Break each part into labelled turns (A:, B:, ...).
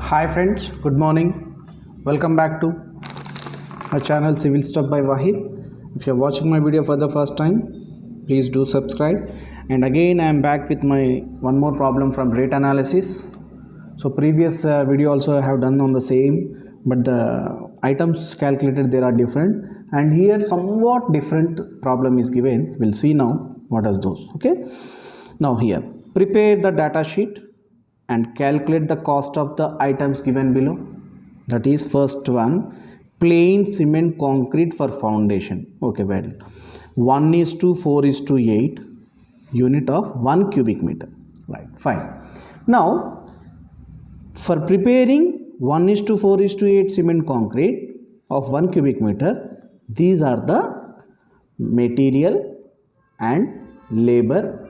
A: Hi friends, good morning. Welcome back to my channel Civil Stuff by Waheed. If you are watching my video for the first time, please do subscribe. And again I am back with my one more problem from rate analysis. So previous video also I have done on the same, but the items calculated there are different, and here somewhat different problem is given. We'll see now what are those. Okay, now here prepare the data sheet and calculate the cost of the items given below. That is, first one, plain cement concrete for foundation. Okay, well, 1:4:8 unit of 1 cubic meter. Right, fine. Now for preparing 1:4:8 cement concrete of 1 cubic meter, these are the material and labor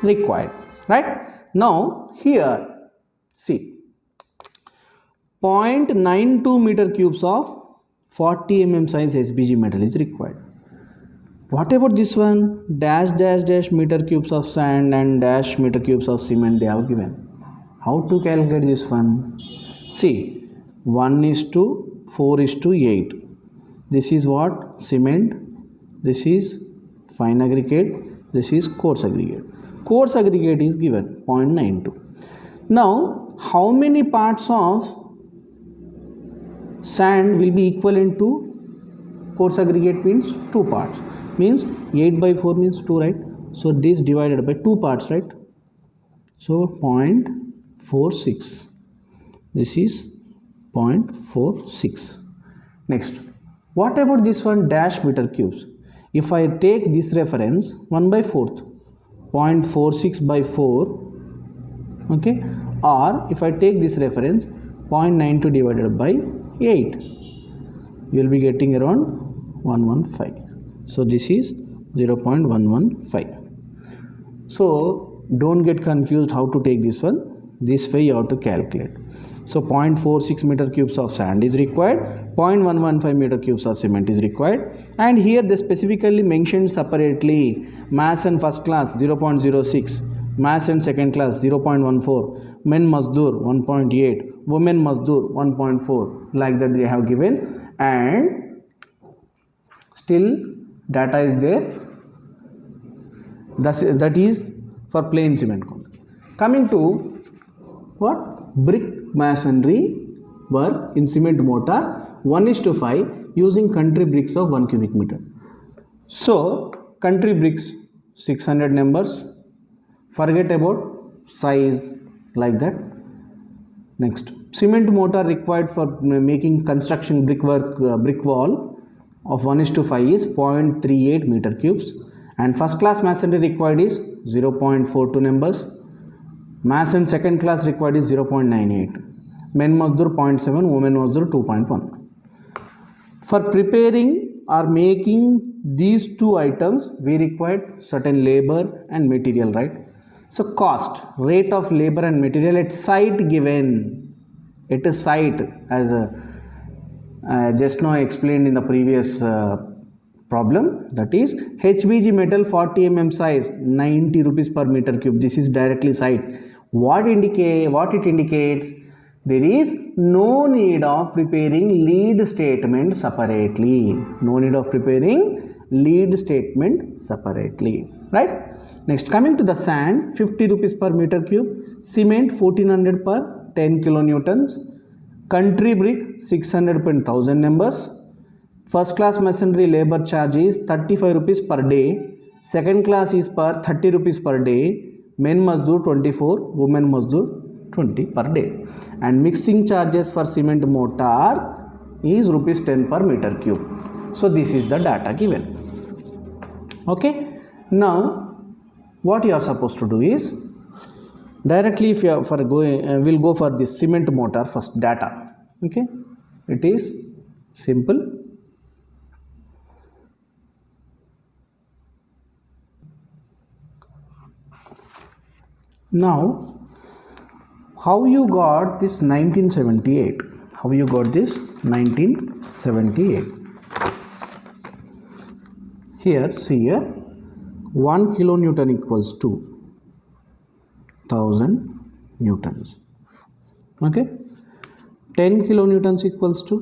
A: required. Right, now here see, 0.92 meter cubes of 40 mm size SBG metal is required. What about this one? Dash dash dash meter cubes of sand and dash meter cubes of cement they have given. How to calculate this one? See, 1:4:8. This is what? Cement. This is fine aggregate. This is coarse aggregate. Coarse aggregate is given 0.92. Now how many parts of sand will be equivalent to coarse aggregate? Means 2 parts, means 8/4 means 2, right? So this divided by 2 parts, right? So 0.46. This is 0.46. Next, what about this one, dash meter cubes? If I take this reference 1/4, 0.46/4, okay, or if I take this reference 0.92 divided by 8, you will be getting around 115. So this is 0.115. so don't get confused how to take this one. This way you have to calculate. So 0.46 meter cubes of sand is required, 0.115 meter cubes of cement is required, and here they specifically mentioned separately mass and first class 0.06, mass and second class 0.14, men mazdoor 1.8, women mazdoor 1.4, like that they have given, and still data is there. That is for plain cement concrete. Coming to what? Brick masonry work in cement mortar 1:5 using country bricks of 1 cubic meter. So country bricks 600 numbers. Forget about size, like that. Next, cement mortar required for making construction brickwork brick wall of 1:5 is 0.38 meter cubes, and first class masonry required is 0.42 numbers. Mass and second class required is 0.98. Men mazdoor 0.7, women mazdoor 2.1. For preparing or making these two items, we required certain labor and material, right? So cost, rate of labor and material at site given. It is site, as just now I explained in the previous problem. That is, HBG metal 40 mm size 90 rupees per meter cube. This is directly site. What it indicates? There is no need of preparing lead statement separately. No need of preparing lead statement separately, right? Next, coming to the sand, 50 rupees per meter cube, cement 1400 per 10 kilonewtons, country brick 600 per 1000 numbers. First class masonry labor charge is 35 rupees per day, second class is per 30 rupees per day, men mazdoor 24, women mazdoor 20 per day, and mixing charges for cement mortar is rupees 10 per meter cube. So this is the data given. Okay, now what you are supposed to do is directly, if you are for going, we'll go for this cement mortar first data. Okay, it is simple. Now how you got this 1978? How you got this 1978? Here, see here, 1 kilonewton equals to 1000 newtons. Okay, 10 kilonewtons equals to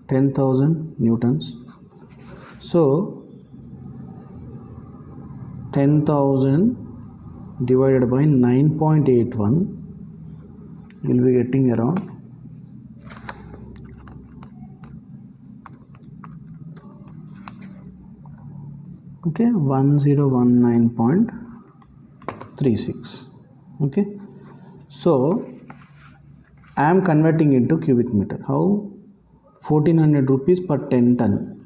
A: 10,000 newtons. So 10,000 divided by 9.81, you will be getting around 1019.36. Okay, so I am converting into cubic meter. How? 1400 rupees per 10 ton,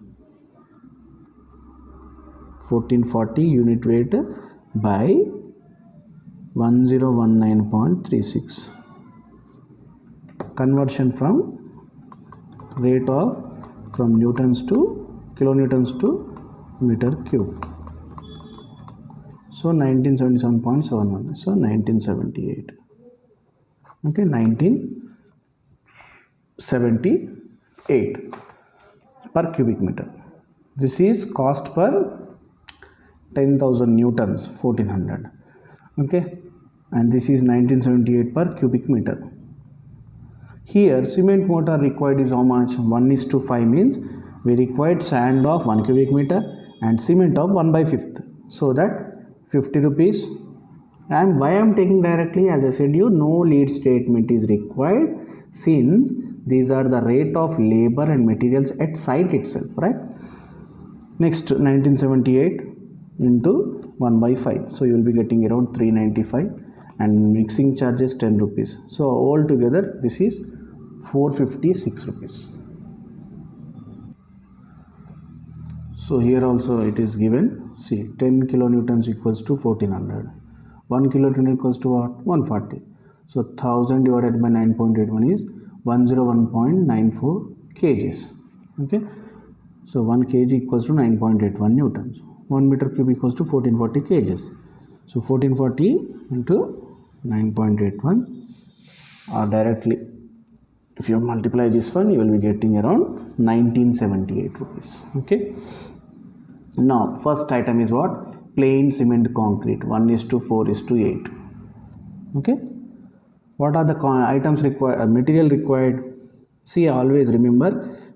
A: 1440 unit weight by 1019.36. Conversion from rate of from newtons to kilonewtons to meter cube. So 1977.71. So 1978. Okay, 1978 per cubic meter. This is cost per 10,000 newtons, 1400. Okay, and this is 1978 per cubic meter. Here cement mortar required is how much? 1:5 means we required sand of 1 cubic meter and cement of 1/5. So that 50 rupees. And why I am taking directly, as I said you, no lead statement is required since these are the rate of labor and materials at site itself, right? Next, 1978 into 1/5. So you will be getting around 395 and mixing charges 10 rupees. So altogether this is 456 rupees. So here also it is given. See, 10 kilonewtons equals to 1400. 1 kilonewton equals to what? 140. So 1000 divided by 9.81 is 101.94 kgs. Okay. So 1 kg equals to 9.81 newtons. 1 meter cube equals to 1440 kgs. So 1440 into 9.81 or directly if you multiply this one, you will be getting around 1978 rupees. Okay. Now first item is what? Plain cement concrete, 1:4:8. Okay, what are the items required, material required? See, always remember,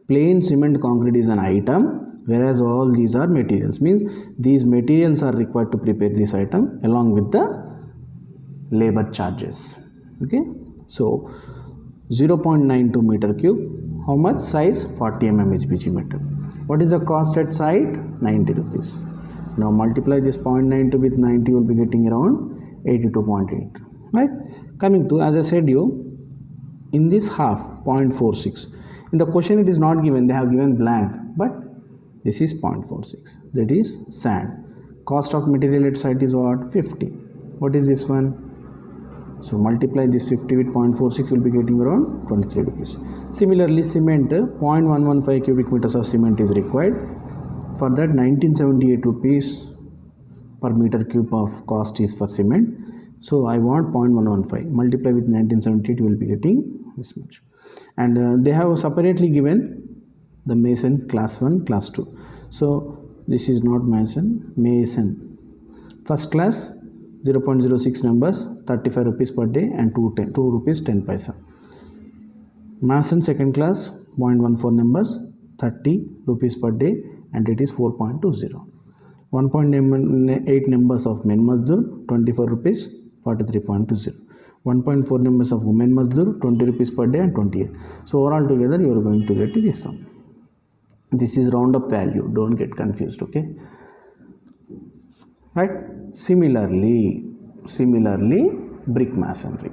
A: plain cement concrete is an item, whereas all these are materials. Means these materials are required to prepare this item along with the labor charges. Okay, so 0.92 meter cube. How much size? 40 mm HPG metal. What is the cost at site? 90 rupees. Now multiply this 0.92 with 90, you will be getting around 82.8. Right? Coming to, as I said you, in this half 0.46. In the question it is not given, they have given blank, but this is 0.46. That is sand. Cost of material at site is what? 50. What is this one? So multiply this 50 with 0.46, you will be getting around 23 rupees. Similarly, cement, 0.115 cubic meters of cement is required. For that 1978 rupees per meter cube of cost is for cement. So I want 0.115. Multiply with 1978, you will be getting this much. And they have separately given the mason class 1, class 2. So this is not mason, mason. First class 0.06 numbers, 35 rupees per day and 2 rupees 10 paisa. Mason second class 0.14 numbers, 30 rupees per day and it is 4.20. 1.8 numbers of men mazdoor, 24 rupees, 43.20. 1.4 numbers of women mazdoor, 20 rupees per day and 28. So overall together you are going to get this one. This is round up value, don't get confused, okay? Right? Similarly, brick masonry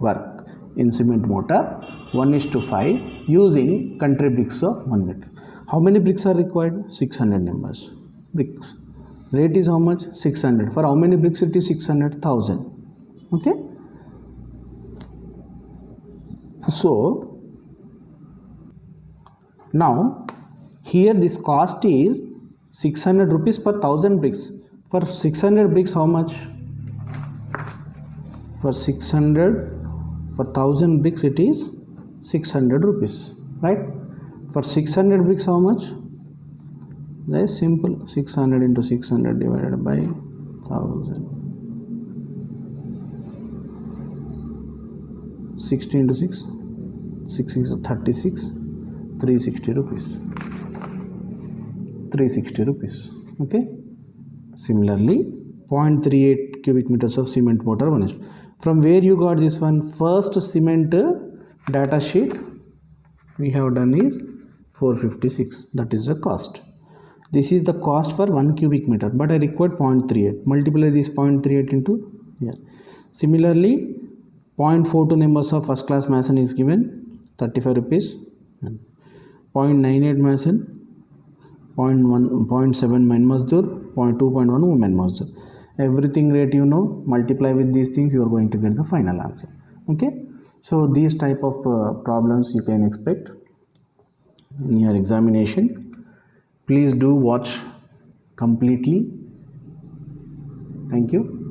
A: work in cement mortar 1:5 using country bricks of 1 meter. How many bricks are required? 600 numbers. Bricks. Rate is how much? 600. For how many bricks it is 600,000. Okay. So now here this cost is 600 rupees per 1000 bricks. For 600 bricks how much? For 1000 bricks it is 600 rupees, right? For 600 bricks how much? That is simple, 600 into 600 divided by 1000. 60 into 6, 6 is 36, 360 rupees. 360 rupees. Okay. Similarly, 0.38 cubic meters of cement mortar 1 is. From where you got this one? First cement data sheet we have done is 456. That is the cost. This is the cost for 1 cubic meter, but I required 0.38. Multiply this 0.38 into here. Similarly, 0.42 numbers of first class mason is given 35 rupees. 0.98 mason, 0.7 man mazdoor, 0.2.1 women mazdoor. Everything rate you know, multiply with these things, you are going to get the final answer. Okay, so these type of problems you can expect in your examination. Please do watch completely. Thank you.